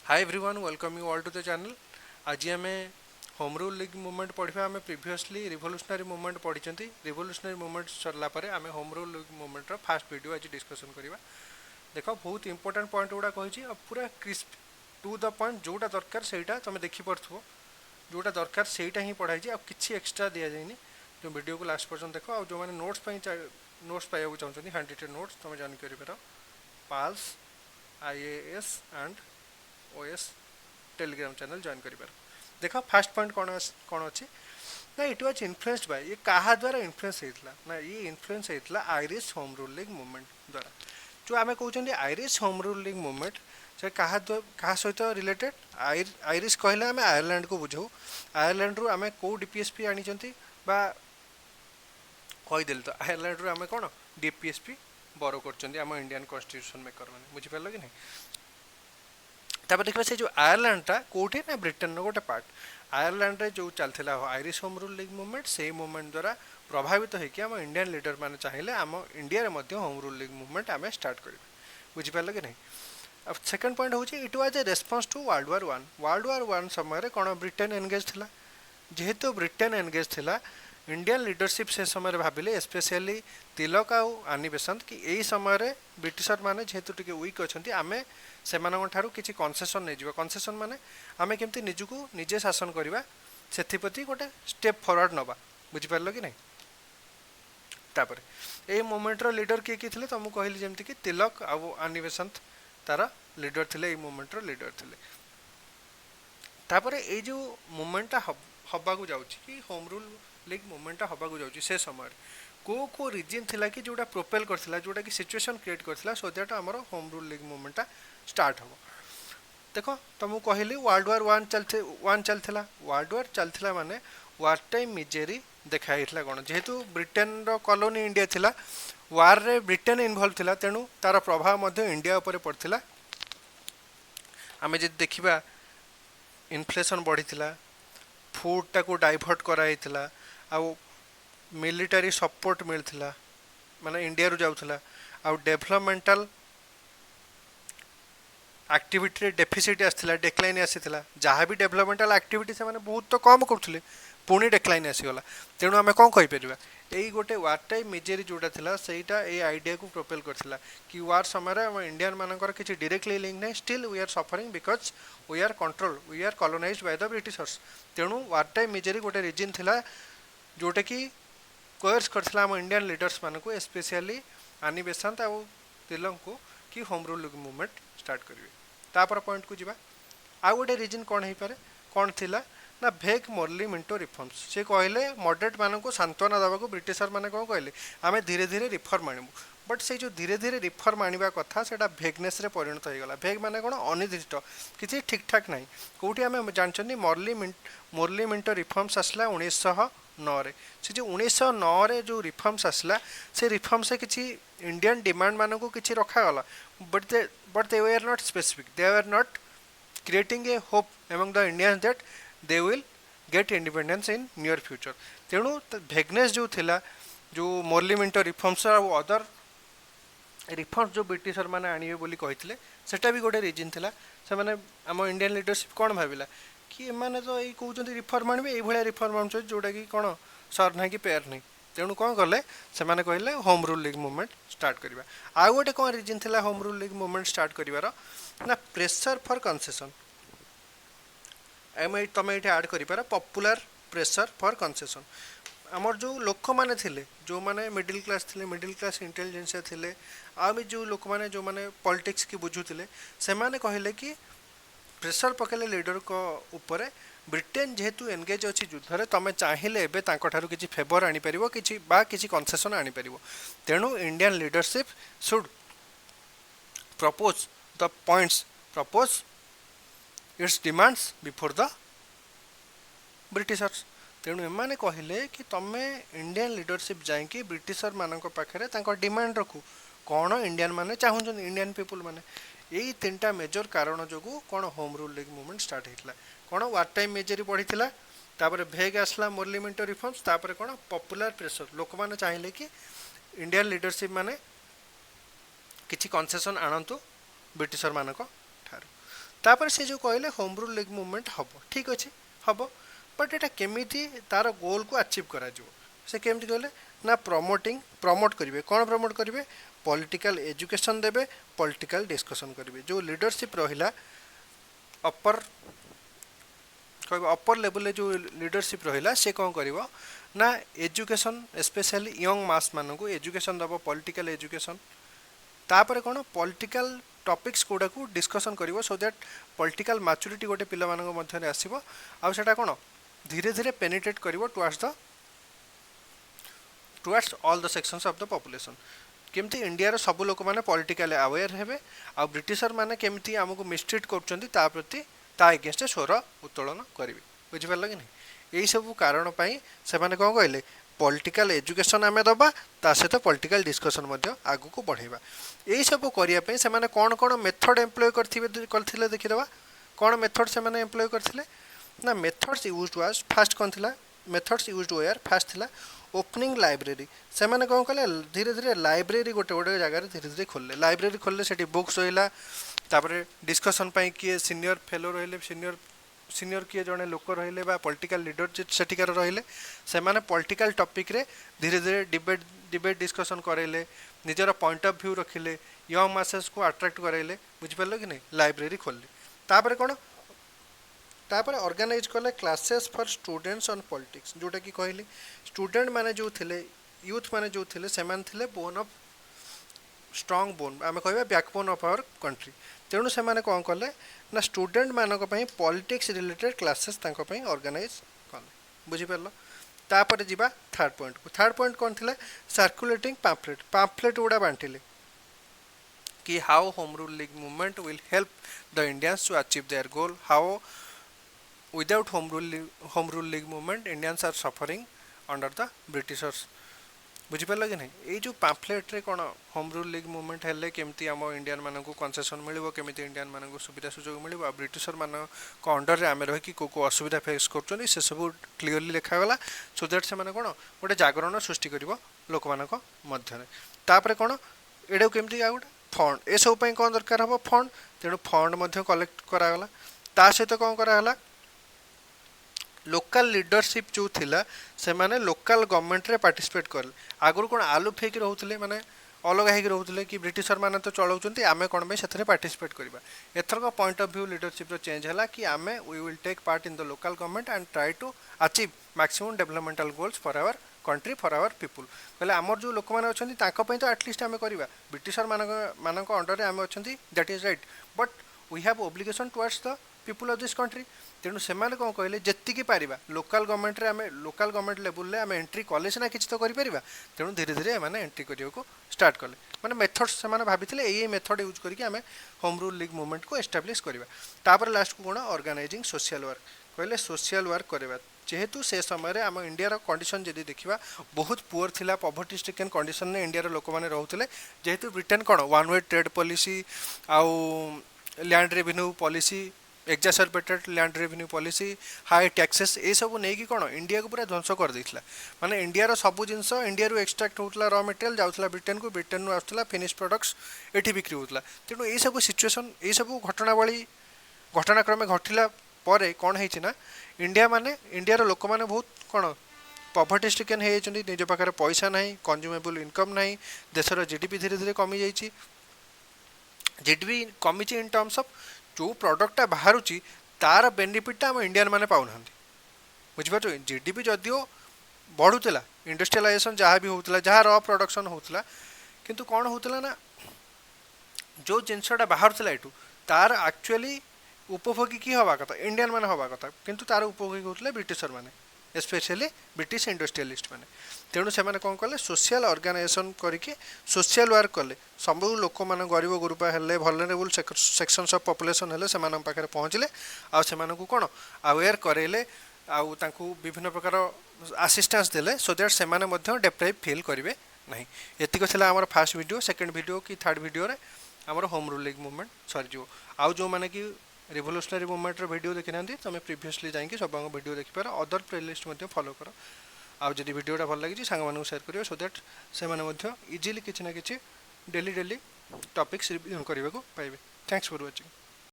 Hi everyone welcome you all to the channel. आज आम home rule league movement पढ़ा। आम प्रिवियसली रिवोल्यूशनरी मूवमेंट पढ़ी। रिवोल्यूशनरी मूवमेंट सरला पर आम home rule league movement fast video आज डिस्कसन करवा। देख बहुत इंपोर्टेंट पॉइंट गुड़ा कही पूरा क्रिस्प टू द पॉइंट जोटा दरकार से तुम देखिपो जोटा दरकार से ही पढ़ाई कि एक्सट्रा दि जाए जो वीडियो को लास्ट पर्यटन देख आ जो मैंने नोट्स पाइबा चाहते हैंड रिटेन नोट्स तुम जॉइन कर पाल्स IAS and OS Telegram channel join कर। देख फास्ट पॉइंट कौन अच्छी ना इट वाज इन्फ्लुएंस्ड बाय ये क्या द्वारा इन्फ्लुएंस होता ना ये इन्फ्लुएंस होता Irish home rule league movement द्वारा। जो आम कहते Irish home rule league movement से क्या सहित रिलेटेड आयरिश कहले आम आयरलैंड को बुझाऊ। आयरलैंड रु आम कौ डीपीएसपी आनी कहीदेली तो आयरलैंड रु आम कौन डीपीएसपी बर कर इंडियन कन्स्टिट्यूशन मेकर मैंने बुझिपार कि नहीं। तापर देखा से जो आयरलैंडटा कौटे ना ब्रिटेन गोटे पार्ट आयरलैंड रे जो चलता Irish home rule league movement से मूवमेंट द्वारा प्रभावित होकर आम इंडियन लीडर मैंने चाहिए आम India home rule league movement आम स्टार्ट करें। बुझिपार कि नहीं। अब सेकंड पॉइंट हूँ it was a response to world war 1 समय कौन ब्रिटेन एनगेज थिला। जेहेतु ब्रिटेन एनगेज थिला इंडियन लीडरशिप से समय भाविले स्पेशली तिलक आउ आनी बेसंत कि यही समय ब्रिटिशर माने जेहेतु टिके वीक अच्छा आम से किसी कनसेसन नहीं कनसेसन माने आम केमती निजको निजे शासन करवा से गोटे स्टेप फरवर्ड नवा। बुझिपार कि नहीं। तापर ये मूवमेंटर लीडर किए किए तुमको कहली जमती कि तिलक आउ आनी बेसंत तार लीडर थे मूवमेंटर लीडर थे। तापर ये जो मूवमेंटा हवा को जाऊँ कि होम रूल लीग मूवमेंटा हवा को जाऊँ से समय को रिजन थिला कि जोटा प्रोपेल करथिला जोटा कि सिचुएशन क्रिएट करथिला सो दैट हमर होम रूल लीग मूवमेंटा स्टार्ट हम। देखो तुमको कहली वर्ल्ड वार 1 चलता वर्ल्ड वार चलता माने वार टाइम मिजेरी देखाई कौन जेहेतु ब्रिटेन कॉलोनी इंडिया थिला वार रे ब्रिटेन इन्वॉल्व थिला तेणु तार प्रभाव मध्य इंडिया उपर पड़थिला। आम जब देखा इन्फ्लेशन बढ़ी फूडटा को डाइभर्ट कराइला आउ मिलिटारी सपोर्ट मिलता माने इंडिया रु जाउथला आउ डेवलपमेंटल एक्टिविटी डेफिसिट आसाला डेक्लाइन आसाला जहाँ भी डेवलपमेंटल एक्टिविटी से माने बहुत तो कम करुले पुणी डेक्लाइन आसीगला। तेणु आम कौन कहीपर यही गोटे वार टाइम मिजेरी जोटा थिला सेटा ये आइडिया को प्रोपेल करथिला कि वार समय आम इंडियन मानकर किसी डायरेक्टली लिंक नहीं still we are suffering because we are control we are colonized by the Britishers. तेणु वार टाइम मिजेरी गोटे रीजन थिला जोटा कि कोयर्स करथिला आम इंडियन लीडर्स मानक स्पेशली आनी बेसांत आउ तिलक को कि home rule league movement start करेंगे। तापर पॉइंट को जीवा आउ गोटे रीजन कौन हो पारे कौन थिला ना भेग मोरली मिंटो रिफॉर्म्स से कहले मॉडरेट मान को सांत्वना देवा ब्रिटिशर माने कौन कहले आम धीरे धीरे रिफॉर्म आणबू बट से जो धीरे धीरे रिफॉर्म आनिबा कथा सेटा भेगनेस रे परिणत हो गला। भेग माने कौन अनिर्दिष्ट किसी ठीक ठाक ना कौटी आम जानते मोरली मिंटो रिफॉर्म्स आसला 1909 रे से जो 1909 रे जो रिफॉर्म्स आसला से रिफॉर्म से किसी इंडियन डिमांड मान को किसी रखागला but they were not specific they were not creating a hope among the Indians that they will get independence in near future. तेणु भेगनेस जो थिला जो मोरली मिंटो रिफॉर्म्स और अदर रिफॉर्म्स जो ब्रिटिशर माने आनिबे बोली कहिथिले सेटा भी गोटे रीजन थिला। से माने आम इंडियन लीडरशिप कौन भाविला कि एमाने तो यही कहते रिफॉर्म आणबे एई भलिया रिफॉर्म आनुछ जोटा कि कौन सर ना कि पेयर नहीं। तेणु कौन कले से माने कहले home rule league movement start करवा। आउ गोटे कौन रीजन थिला home rule league movement start करिवार ना प्रेशर फॉर कंसेशन तुम ये आड कर पॉपुलर प्रेशर फॉर कंसेशन आमर जो लोक मैंने थे जो मैंने मिडिल क्लास थे मिडिल क्लास इंटेलिजेंसिया थे आ भी जो लोक मैंने जो मैंने पॉलिटिक्स की बुझुले से माने कहले कि प्रेशर पकेले लीडर को ऊपर ब्रिटेन जेहेतु एनगेज अच्छी युद्ध तुम चाहिए एवं किसी फेवर आनीपर किसी कनसेसन आनीपर तेणु Indian leadership should propose the points propose it's demands before the Britishers. तेणु एमाने कहले कि तुम इंडियन लीडरशिप जाकि ब्रिटिशर मान पाखे डिमांड रखू कौन इंडियन माने चाहूँ इंडियन पीपुल माने यही 3टा मेजर कारण जो कौन home rule league movement start होता कौन वार टाइम मेजरी बढ़ी तापर भेग आसला मोरली मिंटो रिफॉर्म्स तापर कौन पॉपुलर प्रेशर लोक मैंने चाहिए कि इंडियन लीडरशिप माने किसी कनसेसन आणतु ब्रिटिशर मानक ठार। तापर से जो कहले होम रूल लीग मूवमेंट हम ठीक अच्छे हम बट एटा केमिति तार गोल को अचीव करा जिवो से केमती कहले ना प्रमोट करेंगे कौन प्रमोट करेंगे पॉलिटिकल एजुकेशन देवे पॉलिटिकल डिस्कशन करेंगे जो लीडरशिप रहिला अपर कह अपर लेवल जो लीडरशिप रहिला से कौन करिवो ना एजुकेशन स्पेशली यंग मास मानक एजुकेशन दब पॉलिटिकल एजुकेशन तापर कौन पॉलिटिकल टॉपिक्स गुड़ा को डिस्कशन करिवो सो दैट पॉलिटिकल मैच्योरिटी गोटे पिला मानक मध्य आसीबो आ सेटा कौन धीरे धीरे पेनिट्रेट करिवो towards all the sections of the population केमती इंडिया रो सब लोक माने पॉलिटिकल अवेयर हेबे आ ब्रिटिशर माने केमती हमको मिसट्रीट करछंती ता प्रति ता अगेंस्ट स्वर उत्तोलन करिवे बुझि परल कि नहीं एई सब कारण पई से माने कोन कहले पॉलिटिकल एजुकेशन आमे दबा ता सहित पॉलिटिकल डिस्कशन मध्य आगु को बढ़ेबा एई सब करिया पई से माने कोन मेथड एम्प्लॉय करथिले देखिदबा कोन मेथड से माने एम्प्लॉय करथिले ना मेथड्स यूज्ड वाज फर्स्ट कोन थिला मेथड्स यूज्ड वेयर फर्स्ट थिला ओपनिंग लाइब्रेरी से माने कौन कले धीरे धीरे लाइब्रेरी गोटे गोटे जगह धीरे धीरे खोलले लाइब्रेरी खोलले सेठी बुक्स रहिला तापरे डिस्कशन पई किए सीनियर फेलो रहिले सीनियर किए जड़े लोक रहिले बा पॉलिटिकल लीडर सेठिकार रहिले से माने पॉलिटिकल टॉपिक रे धीरे धीरे डिबेट डिस्कशन करेले निजर पॉइंट ऑफ व्यू रखिले यंग मासेस को अट्रैक्ट करेले बुझ परलो कि नहीं लाइब्रेरी खोलले तापरे कोन तापर ऑर्गेनाइज कले classes for students on politics जोटा कि कहली स्टूडेंट माने जो थिले यूथ माने जो थिले सेमान थिले बोन ऑफ स्ट्रांग बोन आमे कहबा बैकबोन ऑफ आवर कंट्री तेणु से माने कोन कले ना स्टूडेंट मानक पई पॉलिटिक्स रिलेटेड क्लासेस तांको पई ऑर्गेनाइज कले बुझि परलो तापर जिबा थर्ड पॉइंट कोन थिले सर्कुलेटिंग पैम्फलेट उडा बांटिले कि how home rule league movement will help the Indians to achieve their goal how without home rule league movement Indians are suffering under the Britishers बुझी पाल कि नहीं ये जो पैम्फलेट रे कौन होम रूल लीग मूवमेंट हेल्ले केमती आम इंडियन मानक कनसेसन मिल केमी इंडियन मानक सुविधा सुजोग मिल ब्रिटिशर मान अंडर आम रही को असुविधा फेस कर सब क्लीयरली लिखागला सो दैट से कौन गोटे जागरण सृष्टि कर लोक मानक मध्य तापर कौन एडा केमती आ गोटे फंड ए सब कौन दरकार हम फंड तेणु फंड कलेक्ट करागला ता सहित कौन करागला लोकल लीडरशिप जो थिला से माने लोकल गवर्नमेंट रे पार्टिसिपेट कर आगुर कौन आलू फेक रोते माने अलग होगी रोते कि ब्रिटिशर माने तो चलाउछंती आमे कौन से पार्टिसिपेट करवा एथरक point of view leadership change है कि आमे we will take part in the local government and try to achieve maximum developmental goals for our country for our people कहले आमर जो लोक मैंने अच्छा तो एटलिस्ट आम करवा ब्रिटिशर मानक अंडर आम अच्छा that is right but we have obligation towards the people of this country तेणु से कौन कहले जी पारिबा लोकल गवर्नमेंट रे आमे लोकल गवर्नमेंट लेवल रे आमे एंट्री कले सिना किछि तो करि परिबा तेणु धीरे धीरे माने एंट्री करियो को स्टार्ट कले माने मेथड्स से माने भाबिथिले एई मेथड यूज करके आमे होम रूल लीग मूवमेंट को एस्टाब्लिश करबा तापर लास्ट को कोन ऑर्गेनाइजिंग सोशल वर्क कहले सोशल वर्क करबा जेहेतु से समय आम इंडिया कंडीशन जदि देखा बहुत पुअर थिला पॉवर्टी स्ट्रिकन कंडीशन ने इंडिया लोक मैंने रोते जेहेतु ब्रिटेन कौन वन वे ट्रेड पॉलिसी आउ land revenue policy exacerbated land revenue policy high taxes ये सब नहीं कि कौन इंडिया को पूरा ध्वंस कर देता माने इंडिया सब जिनस इंडिया एक्सट्राक्ट होता रॉ मटेरियल जाऊला ब्रिटेन को ब्रिटेन आसूला फिनिश प्रोडक्ट्स ये बिक्री होता तेणु ये सब सिचुएसन ये सब घटनावली घटनाक्रमे घटला पर कौन है इंडिया माने इंडिया लोक मैंने बहुत कौन पॉवर्टी स्ट्रिकन होती निज पाखे पैसा ना कंज्यूमेबल इनकम ना देशर जीडीपी धीरे धीरे कमी जाइए जीडीपी कमी इन टर्म्स ऑफ जो प्रोडक्टा बाहर तार बेनिफिटा आम इंडियन माने पाऊना बुझिपार जीडीपी जदियो बढ़ुला इंडस्ट्रियलाइजेशन जहाँ भी होता जहाँ र प्रोडक्शन होता किंतु कौन होता ना जो जिनसटा बाहर यू तार एक्चुअली उपभोगी की हवा कथा इंडियन माने हवा कथा किंतु तार उपभोगी होते ब्रिटिशर माने स्पेशली ब्रिटिश इंडस्ट्रियलिस्ट माने तेणु से कौन कले सोशल ऑर्गेनाइजेशन करके सोशल वर्क कले सब लोक मैंने गरीब गुरुबा हेल्ले वल्नरेबल सेक्शंस ऑफ पॉपुलेशन हेल्ले से पाखे पहुँचले आ से कौन अवेयर करेले आउ विभिन्न प्रकार असिस्टेंस देले सो दैट से डेप्राइव फील करेंगे ना एतिक आम फास्ट वीडियो सेकेंड वीडियो कि थर्ड वीडियो रे आमर होम रूल लीग मूवमेंट सरीज आउ जो मैंने कि रिवोल्यूशनरी मूवमेंट वीडियो देखी ना तुम प्रीवियसली जाकि सब वीडियो देखिपार अदर प्लेलिस्ट फॉलो कर आउ जदि वीडियोटा भल लगी सांग शेयर करियो सो दैट से इजिली किसी ना कि डेली टॉपिक्स रिवीजन करने को पाइबे थैंक्स फॉर वाचिंग।